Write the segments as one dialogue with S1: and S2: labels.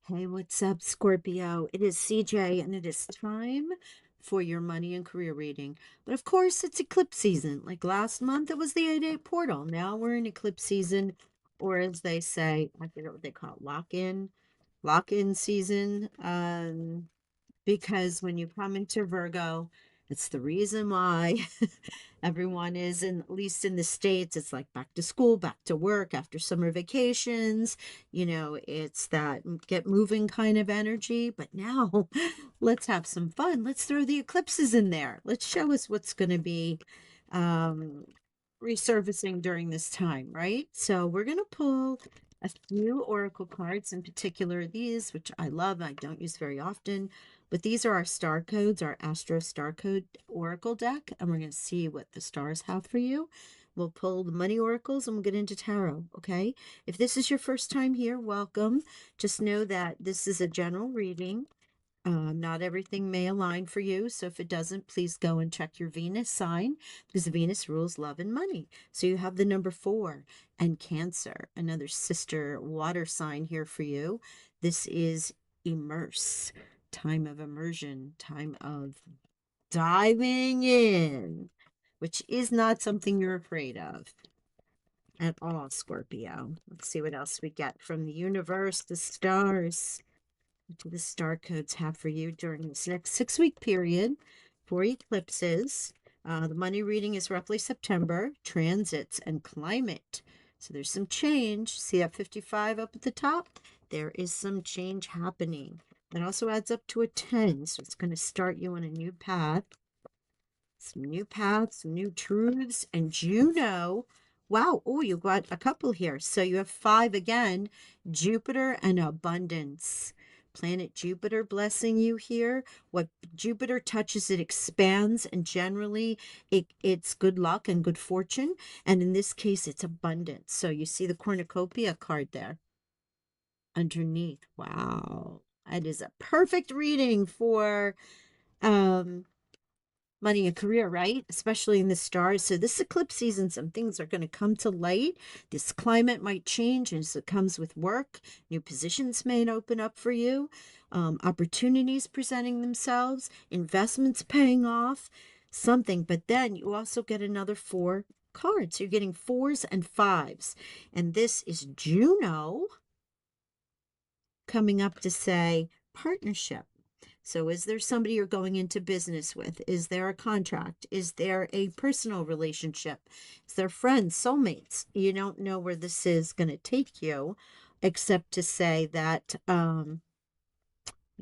S1: Hey, what's up, Scorpio? It is CJ, and it is time for your money and career reading. But of course, it's eclipse season. Like last month, it was the 8-8 portal. Now we're in eclipse season, or as they say, I forget what they call it, lock in season. Because when you come into Virgo, it's the reason why everyone is in, at least in the States, it's like back to school, back to work after summer vacations. It's that get moving kind of energy. But now let's have some fun. Let's throw the eclipses in there. Let's show us what's going to be um, resurfacing during this time, right? So we're going to pull a few oracle cards, in particular these, which I love, I don't use very often, but these are our star codes, our Astro Star Code Oracle deck, and we're going to see what the stars have for you. We'll pull the money oracles and we'll get into tarot, okay? If this is your first time here, welcome. Just know that this is a general reading. Not everything may align for you, so if it doesn't, please go and check your Venus sign because Venus rules love and money. So you have the number 4 and Cancer, another sister water sign here for you. This is immerse, time of immersion, time of diving in, which is not something you're afraid of at all, Scorpio. Let's see what else we get from the universe, the stars. What do the star codes have for you during this next 6-week period for eclipses? The money reading is roughly September, transits, and climate. So there's some change. See that 55 up at the top? There is some change happening. That also adds up to a 10, so it's going to start you on a new path. Some new paths, some new truths, and Juno. Wow, oh, you got a couple here. So you have 5 again, Jupiter and abundance. Planet Jupiter blessing you here. What Jupiter touches, it expands, and generally it's good luck and good fortune. And in this case, it's abundance. So you see the cornucopia card there underneath. Wow, that is a perfect reading for um money and career, right? Especially in the stars. So this eclipse season, some things are going to come to light. This climate might change as it comes with work. New positions may open up for you. Opportunities presenting themselves. Investments paying off. Something. But then you also get another 4 cards. You're getting 4s and 5s. And this is Juno coming up to say partnership. So is there somebody you're going into business with? Is there a contract? Is there a personal relationship? Is there friends, soulmates? You don't know where this is going to take you, except to say that, let me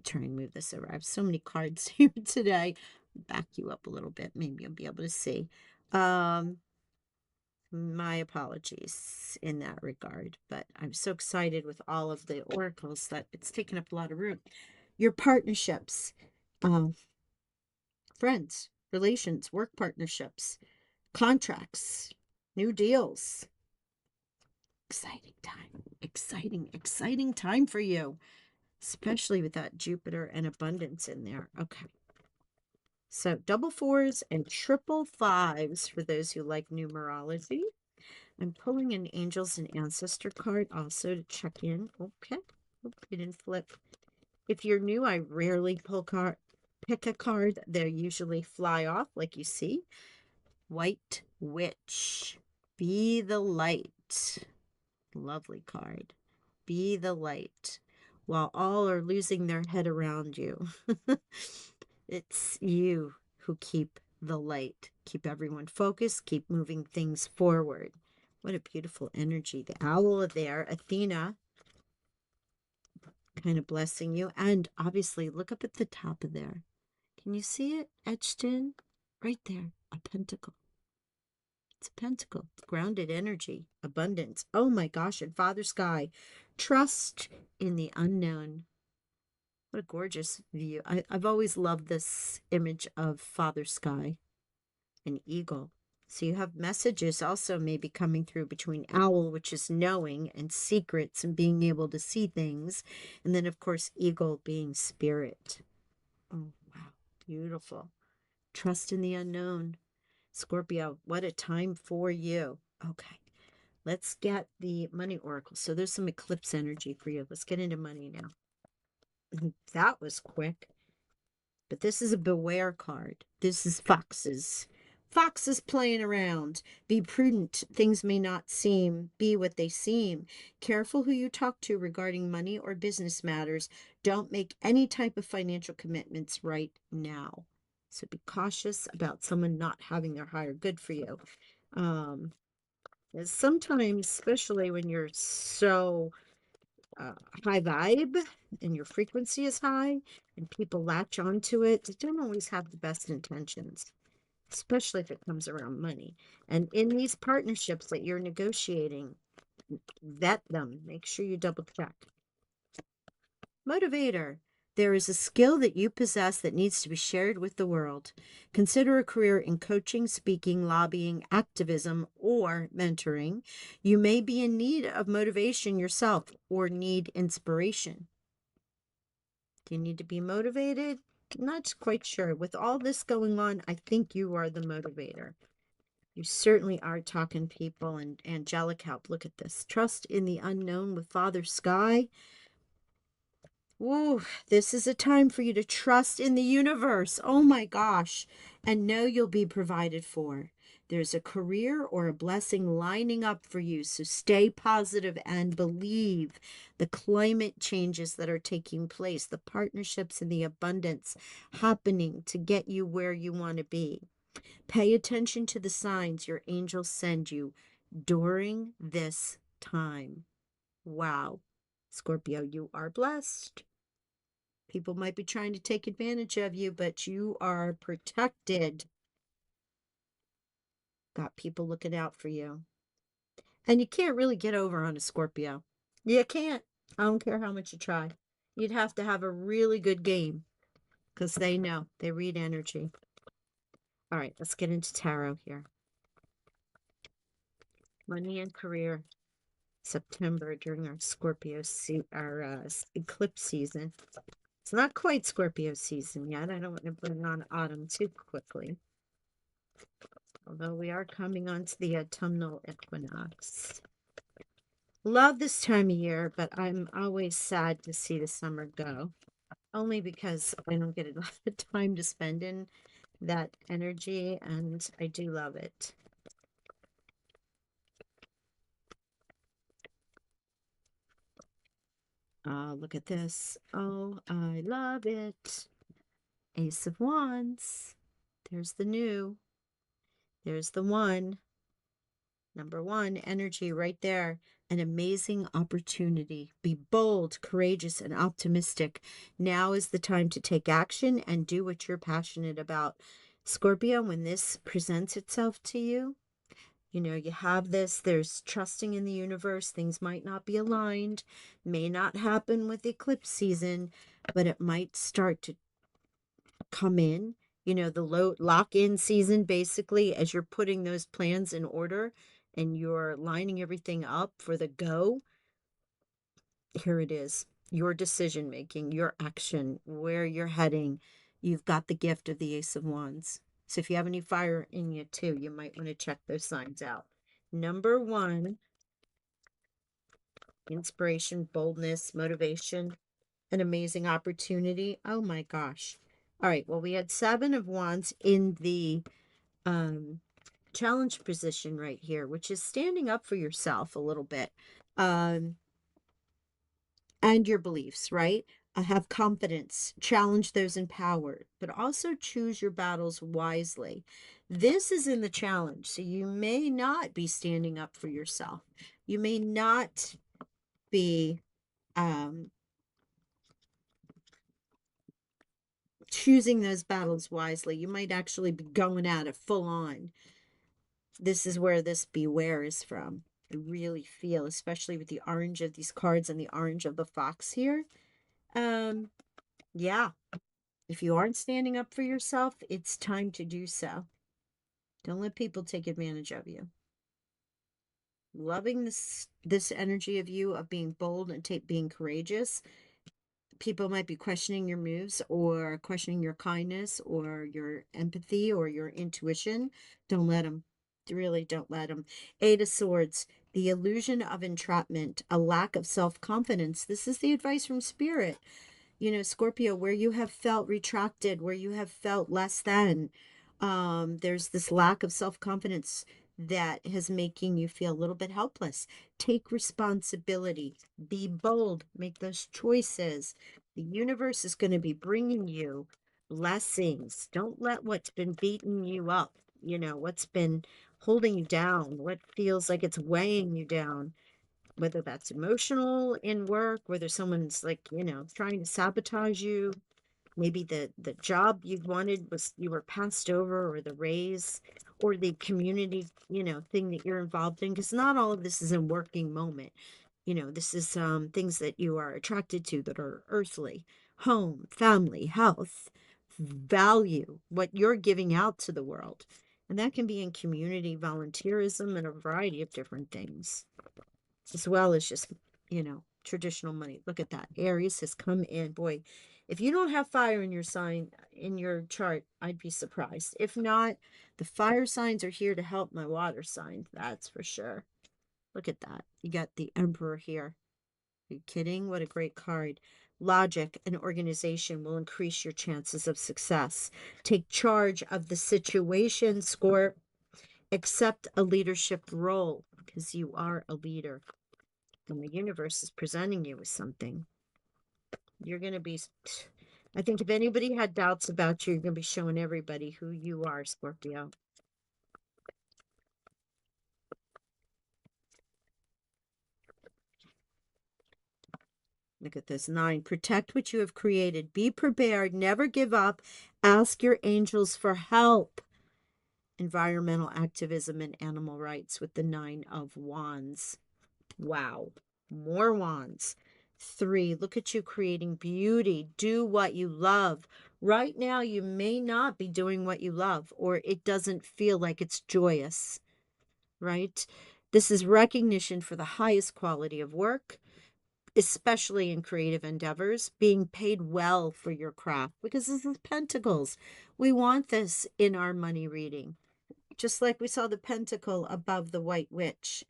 S1: try and move this over. I have so many cards here today. Back you up a little bit. Maybe you'll be able to see. My apologies in that regard, but I'm so excited with all of the oracles that it's taken up a lot of room. Your partnerships, um, friends, relations, work partnerships, contracts, new deals. Exciting time for you, especially with that Jupiter and abundance in there. Okay. So double 4s and triple 5s for those who like numerology. I'm pulling an angels and ancestor card also to check in. Okay. Oop, it didn't flip. If you're new, I rarely pick a card. They usually fly off like you see. White Witch. Be the light. Lovely card. Be the light. While all are losing their head around you. It's you who keep the light. Keep everyone focused. Keep moving things forward. What a beautiful energy. The owl there, Athena, kind of blessing you. And obviously, look up at the top of there. Can you see it etched in? Right there, a pentacle. It's a pentacle, grounded energy, abundance. Oh my gosh, and Father Sky, trust in the unknown. What a gorgeous view. I've always loved this image of Father Sky, an eagle. So you have messages also maybe coming through between owl, which is knowing, and secrets and being able to see things. And then, of course, eagle being spirit. Oh, wow. Beautiful. Trust in the unknown. Scorpio, what a time for you. Okay. Let's get the money oracle. So there's some eclipse energy for you. Let's get into money now. That was quick. But this is a beware card. This is foxes. Foxes playing around. Be prudent. Things may not be what they seem. Careful who you talk to regarding money or business matters. Don't make any type of financial commitments right now. So be cautious about someone not having their higher good for you. Um, Sometimes, especially when you're so uh, high vibe and your frequency is high and people latch onto it, they don't always have the best intentions, especially if it comes around money. And in these partnerships that you're negotiating, vet them. Make sure you double check. Motivator. There is a skill that you possess that needs to be shared with the world. Consider a career in coaching, speaking, lobbying, activism, or mentoring. You may be in need of motivation yourself or need inspiration. Do you need to be motivated? Not quite sure. With all this going on, I think you are the motivator. You certainly are talking people and angelic help. Look at this. Trust in the unknown with Father Sky. Ooh, this is a time for you to trust in the universe. Oh my gosh. And know you'll be provided for. There's a career or a blessing lining up for you. So stay positive and believe the climate changes that are taking place, the partnerships and the abundance happening to get you where you want to be. Pay attention to the signs your angels send you during this time. Wow. Scorpio, you are blessed. People might be trying to take advantage of you, but you are protected. Got people looking out for you. And you can't really get over on a Scorpio. You can't. I don't care how much you try. You'd have to have a really good game because they know. They read energy. All right, let's get into tarot here. Money and career. September during our eclipse season. It's not quite Scorpio season yet. I don't want to bring on autumn too quickly. Although we are coming on to the autumnal equinox. Love this time of year, but I'm always sad to see the summer go. Only because I don't get a lot of time to spend in that energy, and I do love it. Look at this. Oh, I love it. Ace of Wands. There's the new. There's the one. Number one, energy right there. An amazing opportunity. Be bold, courageous, and optimistic. Now is the time to take action and do what you're passionate about. Scorpio, when this presents itself to you, you have this, there's trusting in the universe. Things might not be aligned, may not happen with eclipse season, but it might start to come in. The lock-in season, basically, as you're putting those plans in order and you're lining everything up for the go. Here it is. Your decision making, your action, where you're heading. You've got the gift of the Ace of Wands. So if you have any fire in you too, you might want to check those signs out. Number one, inspiration, boldness, motivation, an amazing opportunity. Oh my gosh. All right. Well, we had Seven of Wands in the challenge position right here, which is standing up for yourself a little bit. And your beliefs, right? Have confidence, challenge those in power, but also choose your battles wisely. This is in the challenge, so you may not be standing up for yourself. You may not be choosing those battles wisely. You might actually be going at it full on. This is where this beware is from. I really feel, especially with the orange of these cards and the orange of the fox here. Yeah, if you aren't standing up for yourself, it's time to do so. Don't let people take advantage of you. Loving this energy of you of being bold and being courageous. People might be questioning your moves or questioning your kindness or your empathy or your intuition. Don't let them. Really don't let them. Eight of Swords, the illusion of entrapment, a lack of self-confidence. This is the advice from Spirit. Scorpio, where you have felt retracted, where you have felt less than, there's this lack of self-confidence that is making you feel a little bit helpless. Take responsibility, be bold, make those choices. The universe is going to be bringing you blessings. Don't let what's been beating you up, what's been holding you down, what feels like it's weighing you down, whether that's emotional in work, whether someone's like, trying to sabotage you. Maybe the job you wanted was you were passed over, or the raise, or the community, thing that you're involved in. Because not all of this is in working moment. This is things that you are attracted to that are earthly, home, family, health, value, what you're giving out to the world. And that can be in community volunteerism and a variety of different things, as well as just, traditional money. Look at that. Aries has come in. Boy, if you don't have fire in your sign, in your chart, I'd be surprised. If not, the fire signs are here to help my water sign. That's for sure. Look at that. You got the Emperor here. Are you kidding? What a great card. Logic and organization will increase your chances of success. Take charge of the situation, Scorp. Accept a leadership role because you are a leader. When the universe is presenting you with something, you're going to be, I think if anybody had doubts about you, you're going to be showing everybody who you are, Scorpio. Look at this 9. Protect what you have created. Be prepared. Never give up. Ask your angels for help. Environmental activism and animal rights with the 9 of Wands. Wow. More wands. 3, look at you creating beauty. Do what you love. Right now, you may not be doing what you love, or it doesn't feel like it's joyous, right? This is recognition for the highest quality of work, especially in creative endeavors, being paid well for your craft, because this is pentacles. We want this in our money reading. Just like we saw the pentacle above the white witch,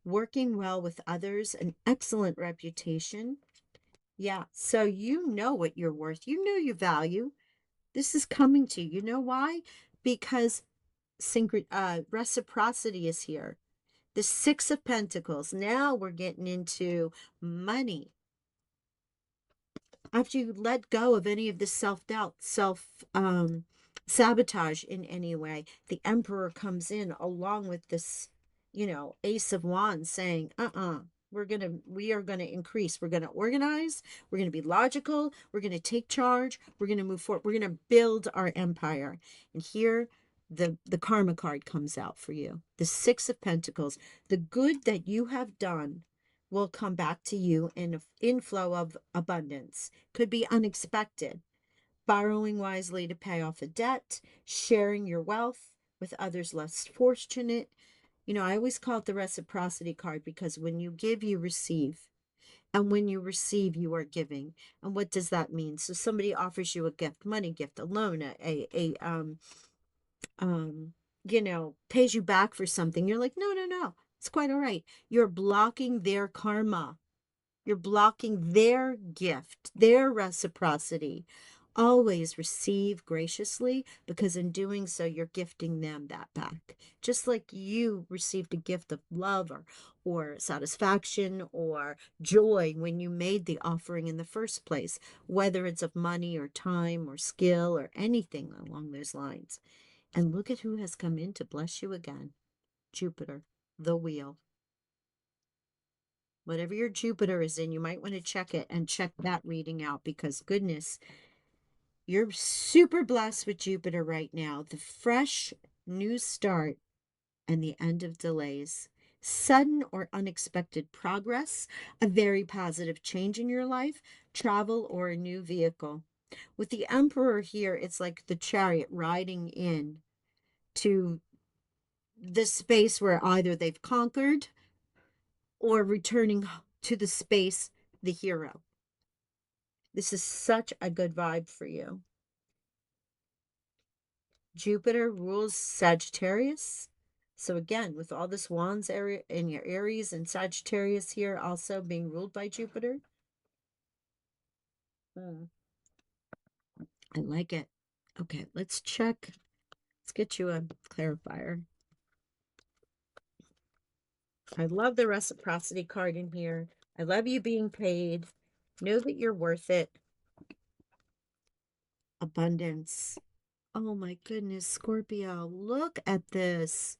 S1: working well with others, an excellent reputation. Yeah, so you know what you're worth. You know your value. This is coming to you. You know why? Because reciprocity is here. The 6 of Pentacles. Now we're getting into money. After you let go of any of this self-doubt, sabotage in any way, the Emperor comes in along with this, Ace of Wands saying, we are gonna increase, we're gonna organize, we're gonna be logical, we're gonna take charge, we're gonna move forward, we're gonna build our empire. And here the karma card comes out for you. The 6 of Pentacles. The good that you have done will come back to you in an inflow of abundance. Could be unexpected. Borrowing wisely to pay off a debt, sharing your wealth with others less fortunate. I always call it the reciprocity card, because when you give, you receive. And when you receive, you are giving. And what does that mean? So somebody offers you a gift, money gift, a loan, um, pays you back for something. You're like, no, no, no, it's quite all right. You're blocking their karma. You're blocking their gift, their reciprocity. Always receive graciously, because in doing so, you're gifting them that back. Just like you received a gift of love, or satisfaction or joy when you made the offering in the first place, whether it's of money or time or skill or anything along those lines. And look at who has come in to bless you again. Jupiter, the wheel. Whatever your Jupiter is in, you might want to check it and check that reading out, because goodness, you're super blessed with Jupiter right now. The fresh new start and the end of delays. Sudden or unexpected progress, a very positive change in your life, travel, or a new vehicle. With the Emperor here, it's like the Chariot riding in to this space where either they've conquered, or returning to the space, the hero. This is such a good vibe for you. Jupiter rules Sagittarius. So again, with all this Wands area in your Aries and Sagittarius here also being ruled by Jupiter. Mm, I like it. Okay, let's check. Let's get you a clarifier. I love the reciprocity card in here. I love you being paid. Know that you're worth it. Abundance. Oh my goodness, Scorpio, look at this.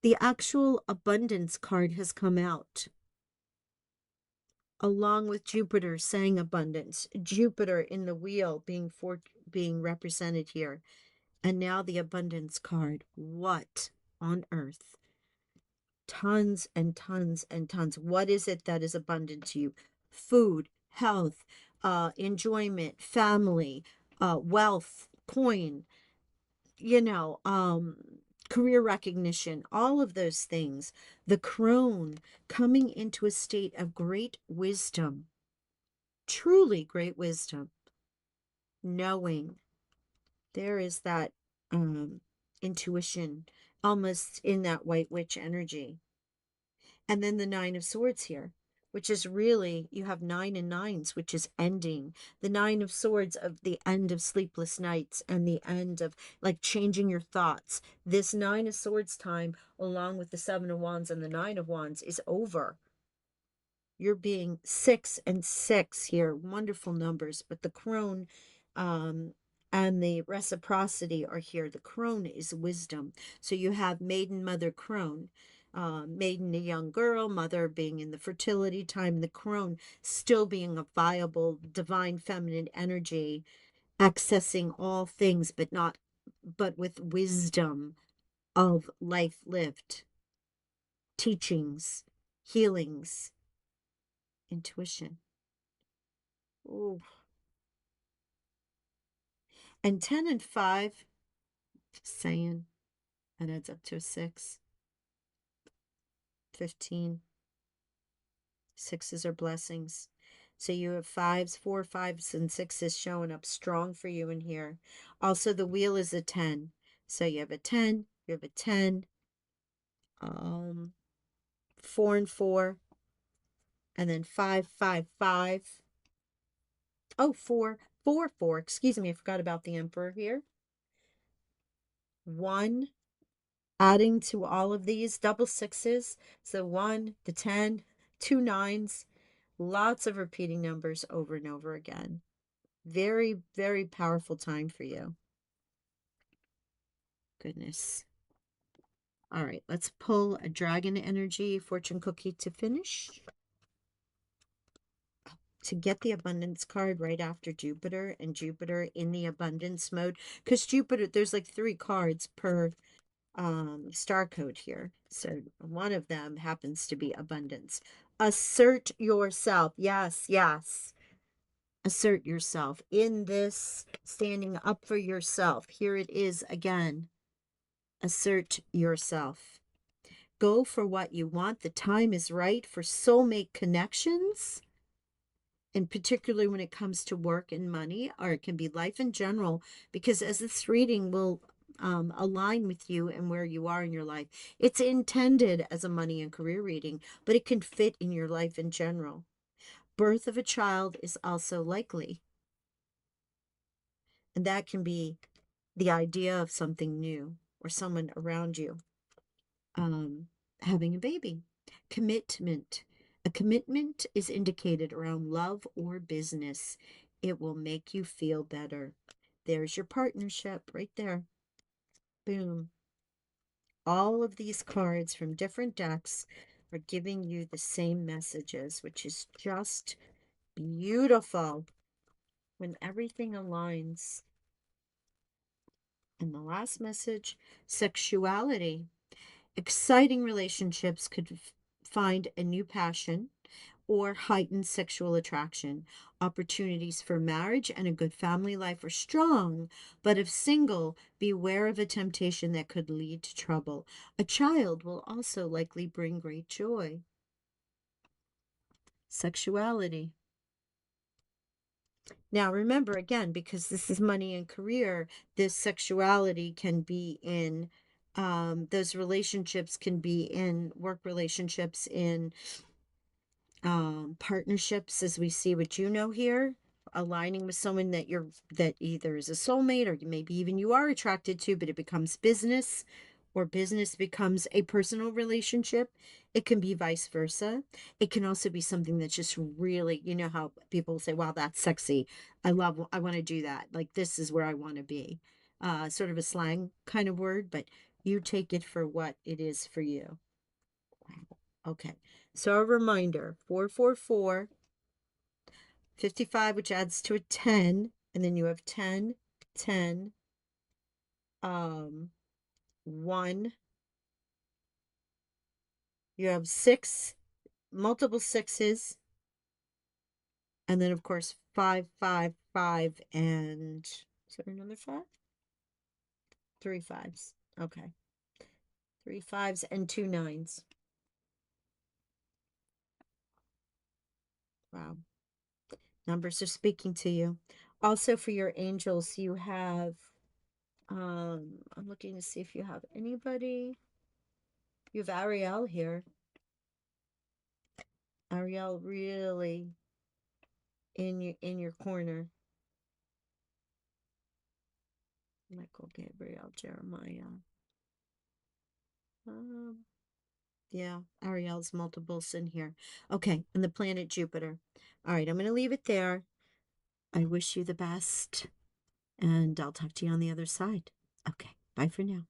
S1: The actual abundance card has come out along with Jupiter saying abundance. Jupiter in the wheel being represented here. And now the abundance card. What on earth? Tons and tons and tons. What is it that is abundant to you? Food, health, enjoyment, family, wealth, coin, you know, career recognition, all of those things. The crone coming into a state of great wisdom, truly great wisdom, knowing there is that intuition almost in that white witch energy. And then the Nine of Swords here, which is really, you have nine and nines, which is ending. The Nine of Swords of the end of sleepless nights and the end of like changing your thoughts. This Nine of Swords time, along with the Seven of Wands and the Nine of Wands, is over. You're being 6 and 6 here, wonderful numbers, but the crone um, and the reciprocity are here. The crone is wisdom. So you have maiden, mother, crone. Maiden, a young girl, mother being in the fertility time, the crone still being a viable divine feminine energy, accessing all things, but with wisdom of life lived, teachings, healings, intuition. Ooh. And 10 and 5, just saying, that adds up to a 6. 15. Sixes are blessings. So you have fives, 4, 5s, and 6s showing up strong for you in here. Also, the wheel is a 10. So you have a 10, you have a 10, 4 and 4, and then 5, 5, 5. Oh, 4, 4, 4. Excuse me, I forgot about the Emperor here. 1, adding to all of these double sixes. So 1, the 10, 2 nines, lots of repeating numbers over and over again. Very, very powerful time for you. Goodness. All right, let's pull a dragon energy fortune cookie to finish. To get the abundance card right after Jupiter, and Jupiter in the abundance mode, because Jupiter, there's like 3 cards per star code here. So one of them happens to be abundance. Assert yourself. Yes, yes. Assert yourself in this standing up for yourself. Here it is again. Assert yourself. Go for what you want. The time is right for soulmate connections. And particularly when it comes to work and money, or it can be life in general, because as this reading will align with you and where you are in your life. It's intended as a money and career reading, but it can fit in your life in general. Birth of a child is also likely. And that can be the idea of something new or someone around you having a baby. Commitment. A commitment is indicated around love or business. It will make you feel better. There's your partnership right there. Boom. All of these cards from different decks are giving you the same messages, which is just beautiful when everything aligns. And the last message, sexuality. Exciting relationships could find a new passion or heightened sexual attraction. Opportunities for marriage and a good family life are strong, but if single, beware of a temptation that could lead to trouble. A child will also likely bring great joy. Sexuality. Now, remember again, because this is money and career, this sexuality can be in those relationships can be in work relationships, in partnerships, as we see with Juno here, aligning with someone that either is a soulmate or maybe even you are attracted to, but it becomes business or business becomes a personal relationship. It can be vice versa. It can also be something that's just really, you know how people say, wow, that's sexy. I want to do that. Like, this is where I want to be. Sort of a slang kind of word, but you take it for what it is for you. Wow. Okay. So a reminder, 444, 55, which adds to a 10, and then you have 10, 10, 1. You have 6, multiple sixes, and then of course 5, 5, 5, and is there another 5? 3 fives. Okay. 3 fives and 2 nines. Wow. Numbers are speaking to you. Also for your angels, you have I'm looking to see if you have anybody. You have Ariel here. Ariel really in your corner. Michael, Gabriel, Jeremiah. Um, yeah, Ariel's multiples in here. Okay, and the planet Jupiter. All right, I'm going to leave it there. I wish you the best, and I'll talk to you on the other side. Okay, bye for now.